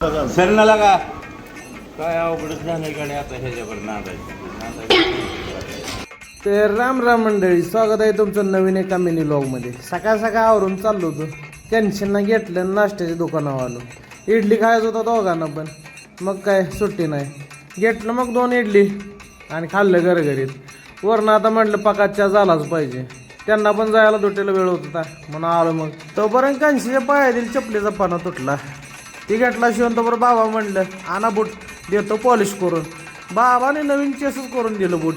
सरना लागा काय अवघडच झालंय गाडी आता ह्याच्यावर नांदायचं. तर राम राम मंडळी, स्वागत आहे तुमचं नवीन एका मिनी व्लॉगमध्ये. सकाळ सकाळ आवरून चाललो होतो, टेन्शनला घेतलं, नाश्त्याच्या दुकानावर आलो. इडली खायचं होता दोघांना पण, मग काय सुट्टी नाही. घेतलं मग 2 इडली आणि खाल्लं घरघरीत. वरनं आता म्हटलं पकाच्या झालाच पाहिजे, त्यांना पण जायला दुटेला वेळ होत होता म्हणून आलो. मग तोपर्यंत कांशीच्या पायातील चपलीचा पाना तुटला. ती घेतला शिवून तोपर्यंत बाबा म्हणलं आणा बूट, देतो पॉलिश करून. बाबाने नवीन चेसच करून दिलं बूट.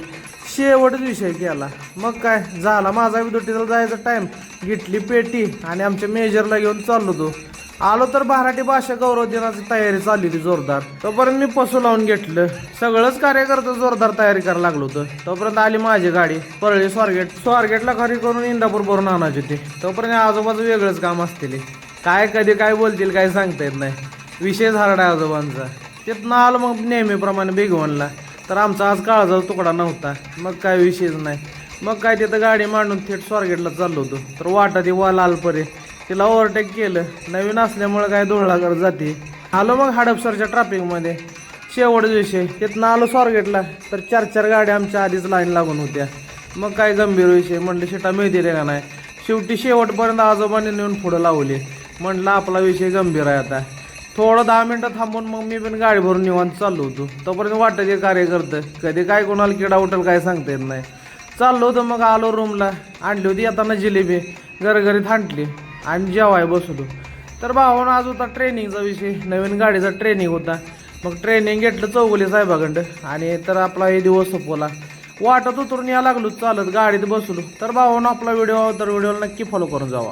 शेवटच विषय केला. मग काय झाला माझा विदुटीला जायचा टाइम. घेतली पेटी आणि आमच्या मेजरला घेऊन चाललो होतो. आलो तर मराठी भाषा गौरव दिनाची तयारी चालली होती जोरदार. तोपर्यंत मी पसू लावून घेतलं. सगळंच कार्यकर्ता जोरदार तयारी करायला लागलो होतं. तोपर्यंत आली माझी गाडी परळी स्वारगेटला खरी करून इंदापूर भरून आणायची होती. तोपर्यंत आजोबाचं वेगळंच काम असतील. काय कधी काय बोलतील काय सांगता येत नाही. विषय झाला आजोबांचा. तिथनं आलो मग नेहमीप्रमाणे भिगवणला. तर आमचा आज काळजाचा तुकडा नव्हता. मग काय विषयच नाही. मग काय तिथं गाडी मांडून थेट स्वारगेटला चाललो होतो. तर वाटा ती लालपरे तिला ओव्हरटेक केलं. नवीन असल्यामुळे काय धुळला करत जाते. आलो मग हडपसरच्या ट्रॅफिकमध्ये. शेवटच विषय. तिथनं आलो स्वारगेटला तर 4 गाड्या आमच्या आधीच लाईन लागून होत्या. मग काय गंभीर विषय. म्हटलं शिटा मिळते का नाही. शेवटी शेवटपर्यंत आजोबाने नेऊन पुढं लावले. म्हटलं आपला विषय गंभीर आहे आता. थोडं 10 मिनटं थांबून मग मी पण गाडी भरून निवांत चाललो होतो. तोपर्यंत वाटतं ते कार्य करतं. कधी काय कोणाला किडा उठल काय सांगता येत नाही. चाललो होतो मग आलो रूमला. आणली होती येताना जिलेबी घरघरीत हांटली आणि जेवाय बसलो. तर भावानं आज होता ट्रेनिंगचा विषय. नवीन गाडीचा ट्रेनिंग होता. मग ट्रेनिंग घेतलं चौगुले साहेबाकडं आणि तर आपला हे दिवस संपवला. वाटत उतरून या लागलो चालत गाडीत बसलो. तर भावानं आपला व्हिडिओ तर व्हिडिओला नक्की फॉलो करून जावा.